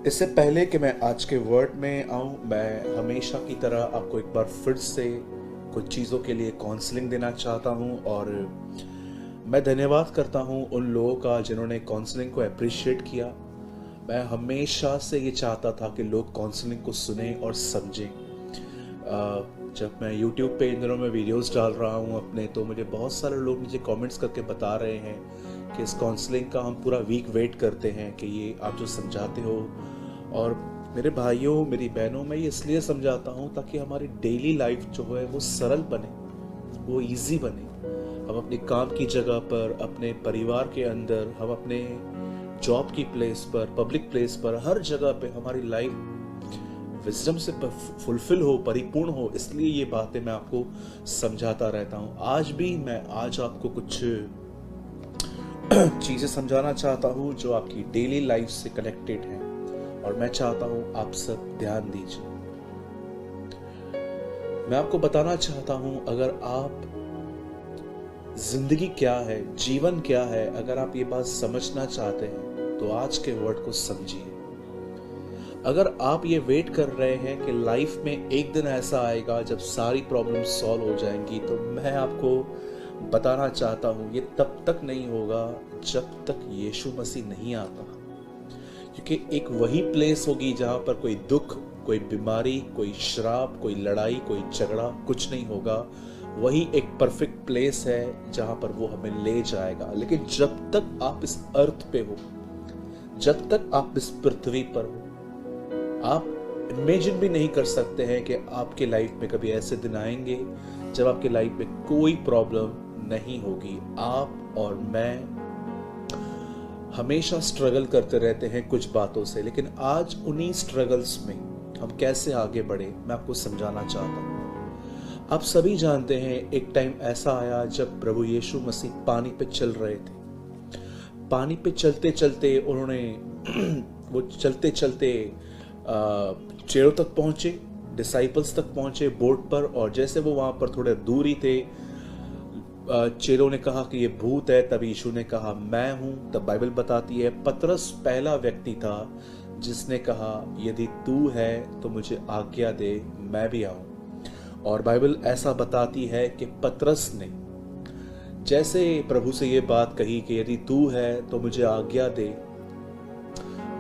इससे पहले कि मैं आज के वर्ड में आऊँ, मैं हमेशा की तरह आपको एक बार फिर से कुछ चीज़ों के लिए काउंसलिंग देना चाहता हूँ। और मैं धन्यवाद करता हूँ उन लोगों का जिन्होंने काउंसलिंग को अप्रिशिएट किया। मैं हमेशा से ये चाहता था कि लोग काउंसलिंग को सुने और समझें। जब मैं YouTube पे इन दिनों में वीडियोस डाल रहा हूँ अपने, तो मुझे बहुत सारे लोग नीचे कमेंट्स करके बता रहे हैं कि इस काउंसलिंग का हम पूरा वीक वेट करते हैं कि ये आप जो समझाते हो। और मेरे भाइयों, मेरी बहनों, मैं ये इसलिए समझाता हूँ ताकि हमारी डेली लाइफ जो है वो सरल बने, वो इजी बने। हम अपने काम की जगह पर, अपने परिवार के अंदर, हम अपने जॉब की प्लेस पर, पब्लिक प्लेस पर, हर जगह पे हमारी लाइफ विजडम से फुलफिल हो, परिपूर्ण हो। इसलिए ये बातें मैं आपको समझाता रहता हूँ। आज आपको कुछ चीज़ें समझाना चाहता हूँ जो आपकी डेली लाइफ से कनेक्टेड हैं, और मैं चाहता हूँ आप सब ध्यान दीजिए। मैं आपको बताना चाहता हूँ, अगर आप जिंदगी क्या है, जीवन क्या है, अगर आप ये बात समझना चाहते हैं तो आज के वर्ड को समझिए। अगर आप ये वेट कर रहे हैं कि लाइफ में एक दिन ऐसा आएगा जब सारी प्रॉब्लम सॉल्व हो जाएंगी, तो मैं आपको बताना चाहता हूँ ये तब तक नहीं होगा जब तक यीशु मसीह नहीं आता। क्योंकि एक वही प्लेस होगी जहाँ पर कोई दुख, कोई बीमारी, कोई श्राप, कोई लड़ाई, कोई झगड़ा कुछ नहीं होगा। वही एक परफेक्ट प्लेस है जहाँ पर वो हमें ले जाएगा। लेकिन जब तक आप इस अर्थ पे हो, जब तक आप इस पृथ्वी पर हो, आप इमेजिन भी नहीं कर सकते हैं कि आपके लाइफ में कभी ऐसे दिन आएंगे जब आपके लाइफ में कोई प्रॉब्लम नहीं होगी। आप और मैं हमेशा स्ट्रगल करते रहते हैं कुछ बातों से, लेकिन आज उन्हीं स्ट्रगल्स में हम कैसे आगे बढ़े मैं आपको समझाना चाहता हूँ। आप सभी जानते हैं एक टाइम ऐसा आया जब प्रभु यीशु मसीह पानी पे चल रहे थे। पानी पे चलते चलते उन्होंने वो चलते चलते चेलों तक पहुंचे, डिसाइपल्स तक पहुंचे बोट पर। और जैसे वो वहां पर थोड़े दूर ही थे, चेलों ने कहा कि ये भूत है। तब यीशु ने कहा मैं हूं। तब बाइबल बताती है पतरस पहला व्यक्ति था जिसने कहा यदि तू है तो मुझे आज्ञा दे, मैं भी आऊं। और बाइबल ऐसा बताती है कि पतरस ने जैसे प्रभु से ये बात कही कि यदि तू है तो मुझे आज्ञा दे,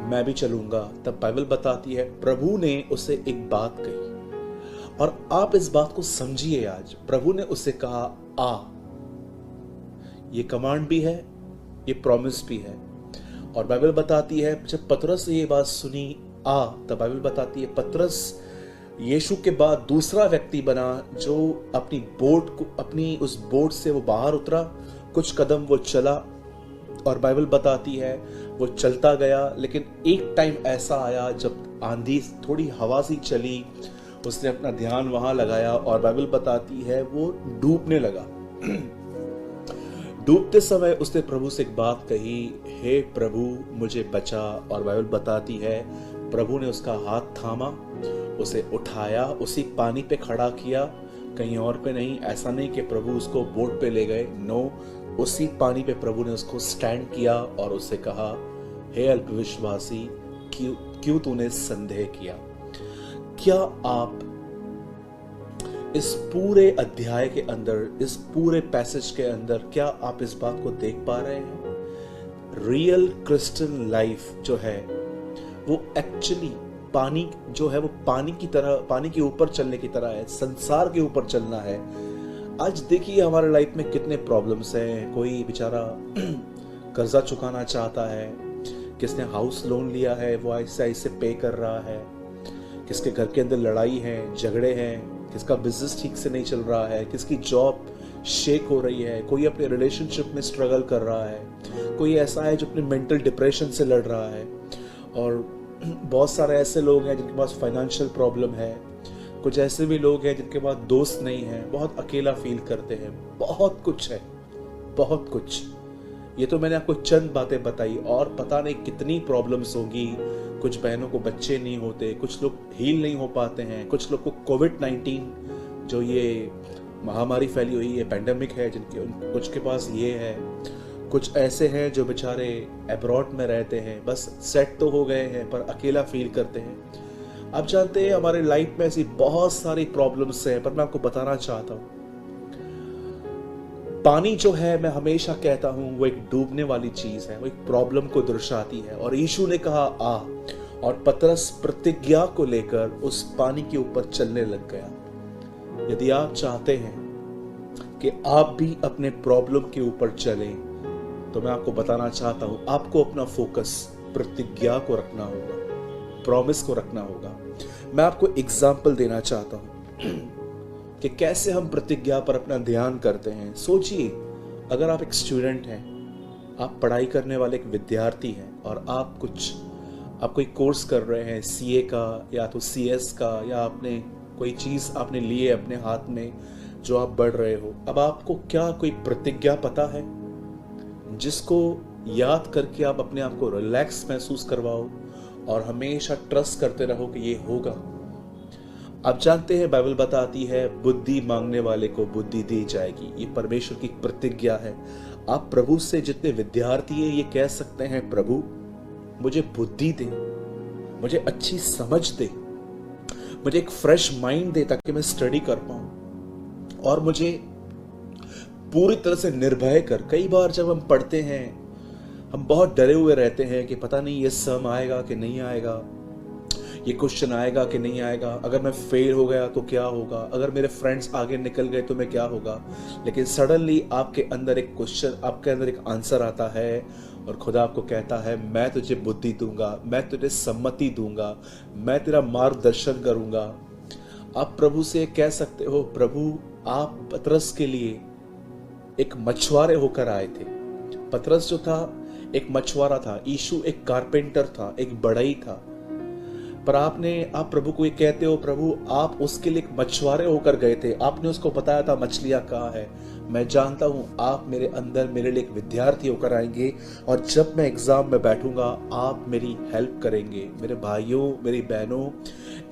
मैं भी चलूंगा, तब बाइबल बताती है प्रभु ने उसे एक बात कही। और आप इस बात को समझिए। आज प्रभु ने उसे कहा आ। ये कमांड भी है, ये प्रॉमिस भी है। और बाइबल बताती है जब पतरस ने ये बात सुनी आ, तब बाइबल बताती है पतरस यीशु के बाद दूसरा व्यक्ति बना जो अपनी बोट को, अपनी उस बोट से वो बाहर उतरा, कुछ कदम वो चला। और बाइबल बताती है वो चलता गया। लेकिन एक टाइम ऐसा आया जब आंधी, थोड़ी हवा सी चली, उसने अपना ध्यान वहां लगाया और बाइबल बताती है वो डूबने लगा। डूबते समय उसने प्रभु से एक बात कही, हे प्रभु मुझे बचा। और बाइबल बताती है प्रभु ने उसका हाथ थामा, उसे उठाया, उसी पानी पे खड़ा किया, कहीं और पे नहीं। ऐसा नहीं कि प्रभु उसको बोट पे ले गए, नो, उसी पानी पे प्रभु ने उसको स्टैंड किया और उससे कहा हे अल्पविश्वासी, क्यों तूने संदेह किया। क्या आप इस पूरे अध्याय के अंदर, इस पूरे पैसेज के अंदर, क्या आप इस बात को देख पा रहे हैं? रियल क्रिस्चियन लाइफ जो है वो एक्चुअली पानी जो है वो पानी की तरह, पानी के ऊपर चलने की तरह है, संसार के ऊपर चलना है। आज देखिए हमारे लाइफ में कितने प्रॉब्लम्स हैं। कोई बेचारा कर्जा चुकाना चाहता है, किसने हाउस लोन लिया है वो ऐसे ऐसे पे कर रहा है, किसके घर के अंदर लड़ाई है, झगड़े हैं, किसका बिजनेस ठीक से नहीं चल रहा है, किसकी जॉब शेक हो रही है, कोई अपने रिलेशनशिप में स्ट्रगल कर रहा है, कोई ऐसा है जो अपने मेंटल डिप्रेशन से लड़ रहा है। और बहुत सारे ऐसे लोग हैं जिनके पास फाइनेंशियल प्रॉब्लम है। कुछ ऐसे भी लोग हैं जिनके पास दोस्त नहीं है, बहुत अकेला फील करते हैं। बहुत कुछ है, बहुत कुछ। ये तो मैंने आपको चंद बातें बताई, और पता नहीं कितनी प्रॉब्लम्स होगी। कुछ बहनों को बच्चे नहीं होते, कुछ लोग हील नहीं हो पाते हैं, कुछ लोग को कोविड-19 जो ये महामारी फैली हुई है, पैंडेमिक है, जिनके कुछ के पास ये है, कुछ ऐसे हैं जो बेचारे अब्रॉड में रहते हैं, बस सेट तो हो गए हैं पर अकेला फील करते हैं। आप जानते हैं हमारे लाइफ में ऐसी बहुत सारी प्रॉब्लम्स हैं, पर मैं आपको बताना चाहता हूँ पानी जो है, मैं हमेशा कहता हूं वो एक डूबने वाली चीज है, वो एक प्रॉब्लम को दर्शाती है। और यीशु ने कहा आ, और पतरस प्रतिज्ञा को लेकर उस पानी के ऊपर चलने लग गया। यदि आप चाहते हैं कि आप भी अपने प्रॉब्लम के ऊपर चलें, तो मैं आपको बताना चाहता हूं आपको अपना फोकस प्रतिज्ञा को रखना होगा, प्रॉमिस को रखना होगा। मैं आपको एग्जाम्पल देना चाहता हूं कि कैसे हम प्रतिज्ञा पर अपना ध्यान करते हैं। सोचिए, अगर आप एक स्टूडेंट हैं, आप पढ़ाई करने वाले एक विद्यार्थी हैं और आप कोई कोर्स कर रहे हैं, सीए का या तो सीएस का, या आपने कोई चीज़ आपने लिए अपने हाथ में जो आप बढ़ रहे हो। अब आपको क्या कोई प्रतिज्ञा पता है जिसको याद करके आप अपने आप को रिलैक्स महसूस करवाओ और हमेशा ट्रस्ट करते रहो कि ये होगा? आप जानते हैं बाइबल बताती है बुद्धि मांगने वाले को बुद्धि दी जाएगी। ये परमेश्वर की प्रतिज्ञा है। आप प्रभु से, जितने विद्यार्थी हैं, ये कह सकते हैं प्रभु मुझे बुद्धि दे, मुझे अच्छी समझ दे, मुझे एक फ्रेश माइंड दे ताकि मैं स्टडी कर पाऊं, और मुझे पूरी तरह से निर्भय कर। कई बार जब हम पढ़ते हैं हम बहुत डरे हुए रहते हैं कि पता नहीं ये सम आएगा कि नहीं आएगा, ये क्वेश्चन आएगा कि नहीं आएगा, अगर मैं फेल हो गया तो क्या होगा, अगर मेरे फ्रेंड्स आगे निकल गए तो मैं क्या होगा। लेकिन सडनली आपके अंदर एक क्वेश्चन, आपके अंदर एक आंसर आता है और खुदा आपको कहता है मैं तुझे बुद्धि दूंगा, मैं तुझे सम्मति दूंगा, मैं तेरा मार्गदर्शन करूंगा। आप प्रभु से कह सकते हो प्रभु आप पतरस के लिए एक मछुआरे होकर आए थे। पतरस जो था एक मछुआरा था, यीशु एक कारपेंटर था, एक बढ़ई था, पर आप प्रभु को ये कहते हो प्रभु आप उसके लिए एक मछुआरे होकर गए थे, आपने उसको बताया था मछलियां कहाँ है। मैं जानता हूं आप मेरे अंदर मेरे लिए एक विद्यार्थी होकर आएंगे और जब मैं एग्जाम में बैठूंगा आप मेरी हेल्प करेंगे। मेरे भाइयों मेरी बहनों,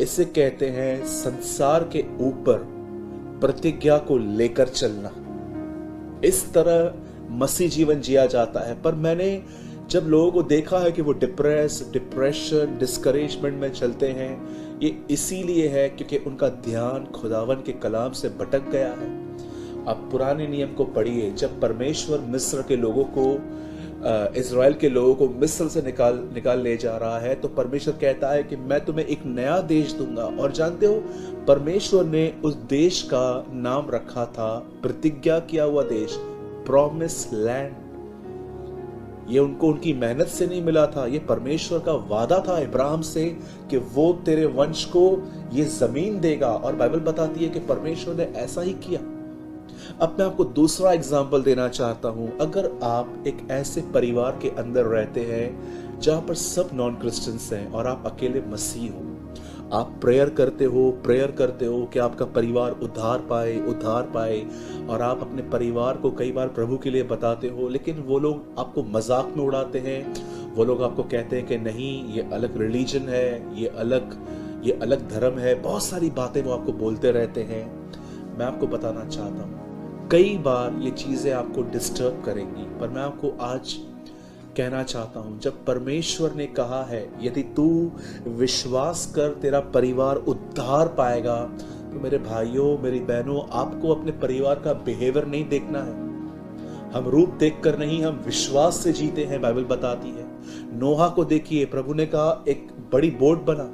इसे कहते हैं संसार के ऊपर प्रतिज्ञा को लेकर चलना। इस तरह मसीह जीवन जिया जाता है। पर मैंने जब लोगों को देखा है कि वो डिप्रेशन, डिस्करेजमेंट में चलते हैं, ये इसीलिए है क्योंकि उनका ध्यान खुदावन के कलाम से भटक गया है। आप पुराने नियम को पढ़िए, जब परमेश्वर मिस्र के लोगों को, इज़राइल के लोगों को मिस्र से निकाल ले जा रहा है, तो परमेश्वर कहता है कि मैं तुम्हें एक नया देश दूंगा। और जानते हो परमेश्वर ने उस देश का नाम रखा था, प्रतिज्ञा किया हुआ देश, प्रॉमिस लैंड। ये उनकी मेहनत से नहीं मिला था, ये परमेश्वर का वादा था इब्राहिम से कि वो तेरे वंश को ये जमीन देगा। और बाइबल बताती है कि परमेश्वर ने ऐसा ही किया। अब मैं आपको दूसरा एग्जाम्पल देना चाहता हूं। अगर आप एक ऐसे परिवार के अंदर रहते हैं जहां पर सब नॉन क्रिश्चियंस हैं और आप अकेले मसीह हो, आप प्रेयर करते हो कि आपका परिवार उद्धार पाए, और आप अपने परिवार को कई बार प्रभु के लिए बताते हो, लेकिन वो लोग आपको मजाक में उड़ाते हैं। वो लोग आपको कहते हैं कि नहीं ये अलग रिलीजन है, ये अलग धर्म है, बहुत सारी बातें वो आपको बोलते रहते हैं। मैं आपको बताना चाहता हूँ कई बार ये चीजें आपको डिस्टर्ब करेंगी, पर मैं आपको आज कहना चाहता हूं, जब परमेश्वर ने कहा है यदि तू विश्वास कर तेरा परिवार उद्धार पाएगा, तो मेरे भाइयों मेरी बहनों, आपको अपने परिवार का बिहेवियर नहीं देखना है। हम रूप देखकर नहीं, हम विश्वास से जीते हैं। बाइबल बताती है नोहा को देखिए, प्रभु ने कहा एक बड़ी बोट बना,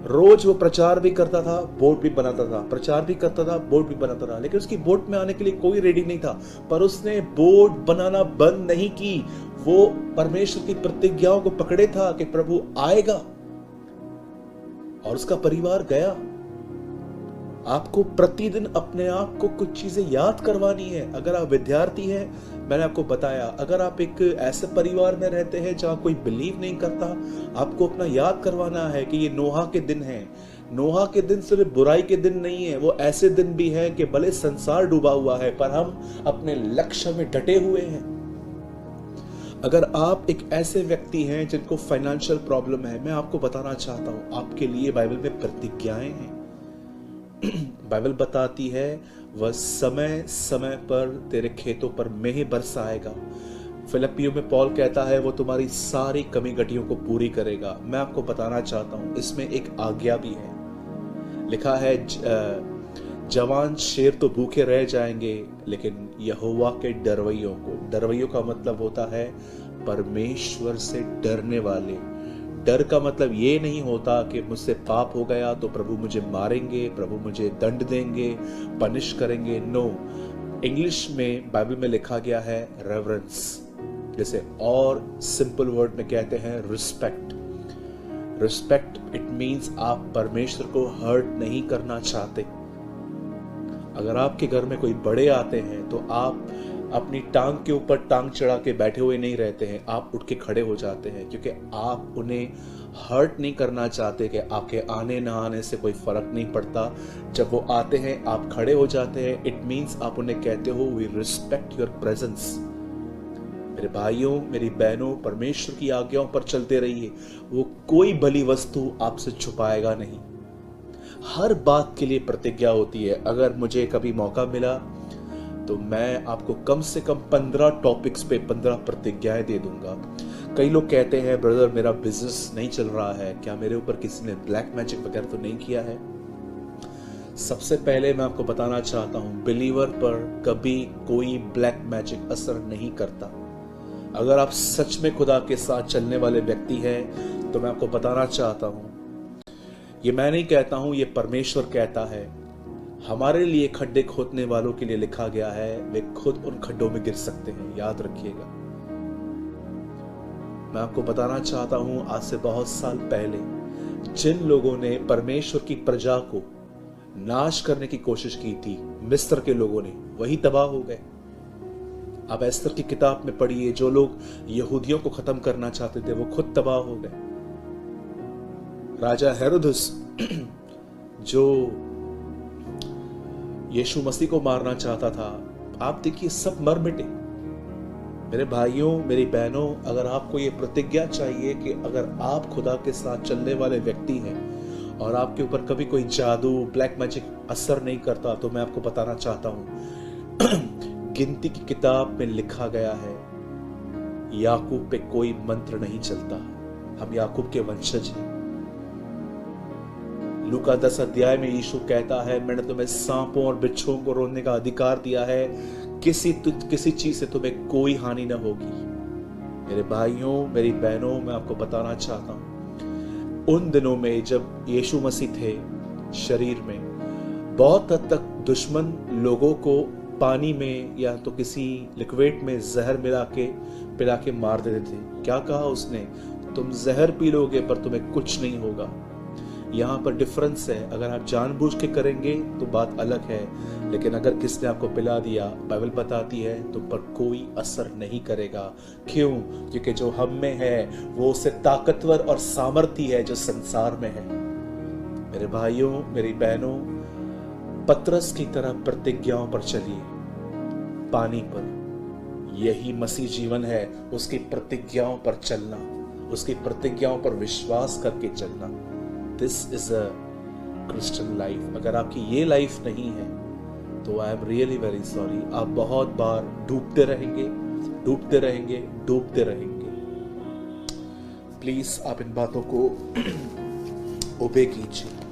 रोज वो प्रचार भी करता था, बोट भी बनाता था, प्रचार भी करता था, बोट भी बनाता था, लेकिन उसकी बोट में आने के लिए कोई रेडी नहीं था। पर उसने बोट बनाना बंद नहीं की, वो परमेश्वर की प्रतिज्ञाओं को पकड़े था कि प्रभु आएगा, और उसका परिवार गया। आपको प्रतिदिन अपने आप को कुछ चीजें याद करवानी है। अगर आप विद्यार्थी हैं, मैंने आपको बताया, अगर आप एक ऐसे परिवार में रहते हैं जहां कोई बिलीव नहीं करता, आपको अपना याद करवाना है कि ये नोहा के दिन है। नोहा के दिन सिर्फ बुराई के दिन नहीं है, वो ऐसे दिन भी हैं कि भले संसार डूबा हुआ है पर हम अपने लक्ष्य में डटे हुए हैं। अगर आप एक ऐसे व्यक्ति हैं जिनको फाइनेंशियल प्रॉब्लम है, मैं आपको बताना चाहता हूं आपके लिए बाइबल में प्रतिज्ञाएं हैं। बाइबल बताती है वह समय समय पर तेरे खेतों पर मेंह बरसाएगा। फिलिपियों में पौल कहता है वो तुम्हारी सारी कमी घटियों को पूरी करेगा। मैं आपको बताना चाहता हूं इसमें एक आज्ञा भी है। लिखा है जवान शेर तो भूखे रह जाएंगे, लेकिन यहोवा के डरवैयों को, डरवैयों का मतलब होता है परमेश्वर से डरने वाले। डर का मतलब ये नहीं होता कि मुझसे पाप हो गया तो प्रभु मुझे मारेंगे, प्रभु मुझे दंड देंगे, पनिश करेंगे। नो, इंग्लिश में बाइबल में लिखा गया है रेवरेंस, जैसे और सिंपल वर्ड में कहते हैं रिस्पेक्ट। रिस्पेक्ट इट मींस आप परमेश्वर को हर्ट नहीं करना चाहते। अगर आपके घर में कोई बड़े आते हैं तो आप अपनी टांग के ऊपर टांग चढ़ा के बैठे हुए नहीं रहते हैं, आप उठ के खड़े हो जाते हैं, क्योंकि आप उन्हें हर्ट नहीं करना चाहते कि आपके आने ना आने से कोई फर्क नहीं पड़ता। जब वो आते हैं आप खड़े हो जाते हैं, इट मींस आप उन्हें कहते हो वी रिस्पेक्ट योर प्रेजेंस। मेरे भाइयों, मेरी बहनों, परमेश्वर की आज्ञाओं पर चलते रहिए। वो कोई भली वस्तु आपसे छुपाएगा नहीं। हर बात के लिए प्रतिज्ञा होती है। अगर मुझे कभी मौका मिला तो मैं आपको कम से कम 15 टॉपिक्स पे 15 प्रतिज्ञाएं दे दूंगा। कई लोग कहते हैं ब्रदर मेरा बिजनेस नहीं चल रहा है, क्या मेरे ऊपर किसी ने ब्लैक मैजिक वगैरह तो नहीं किया है? सबसे पहले मैं आपको बताना चाहता हूं, बिलीवर पर कभी कोई ब्लैक मैजिक असर नहीं करता। अगर आप सच में खुदा के साथ चलने वाले व्यक्ति हैं तो मैं आपको बताना चाहता हूं, ये मैं नहीं कहता हूं, ये परमेश्वर कहता है। हमारे लिए खड्डे खोदने वालों के लिए लिखा गया है वे खुद उन खड्डों में गिर सकते हैं, याद रखिएगा। मैं आपको बताना चाहता हूं, आज से बहुत साल पहले जिन लोगों ने परमेश्वर की प्रजा को नाश करने की कोशिश की थी, मिस्र के लोगों ने, वही तबाह हो गए। आप एस्तर की किताब में पढ़िए, जो लोग यहूदियों को खत्म करना चाहते थे वो खुद तबाह हो गए। राजा हेरोदस जो यीशु मसीह को मारना चाहता था, आप देखिए सब मर मिटे। मेरे भाइयों, मेरी बहनों, अगर आपको ये प्रतिज्ञा चाहिए कि अगर आप खुदा के साथ चलने वाले व्यक्ति हैं और आपके ऊपर कभी कोई जादू, ब्लैक मैजिक असर नहीं करता, तो मैं आपको बताना चाहता हूं गिनती की किताब में लिखा गया है याकूब पे कोई मंत्र नहीं चलता। हम याकूब के वंशज हैं। लूका 10 अध्याय में यीशु कहता है मैंने तुम्हें सांपों और बिच्छुओं को रोकने का अधिकार दिया है, किसी चीज से तुम्हें कोई हानि न होगी। मेरे भाइयों, मेरी बहनों, मैं आपको बताना चाहता हूं, उन दिनों में जब यीशु मसीह थे शरीर में, बहुत हद तक दुश्मन लोगों को पानी में या तो किसी लिक्विड में जहर पिला के मार देते थे। क्या कहा उसने? तुम जहर पी लोगे पर तुम्हें कुछ नहीं होगा। यहाँ पर डिफरेंस है। अगर आप जानबूझ के करेंगे तो बात अलग है, लेकिन अगर किसने आपको पिला दिया, बाइबल बताती है तुम पर कोई असर नहीं करेगा। क्यों? क्योंकि जो हम में है वो उससे ताकतवर और सामर्थी है जो संसार में है। मेरे भाइयों, मेरी बहनों, पतरस की तरह प्रतिज्ञाओं पर चलिए, पानी पर। यही मसीह जीवन है, उसकी प्रतिज्ञाओं पर चलना, उसकी प्रतिज्ञाओं पर विश्वास करके चलना। This is a Christian life. अगर आपकी ये लाइफ नहीं है तो I am really very sorry. आप बहुत बार डूबते रहेंगे, डूबते रहेंगे, डूबते रहेंगे। प्लीज आप इन बातों को ओबे कीजिए।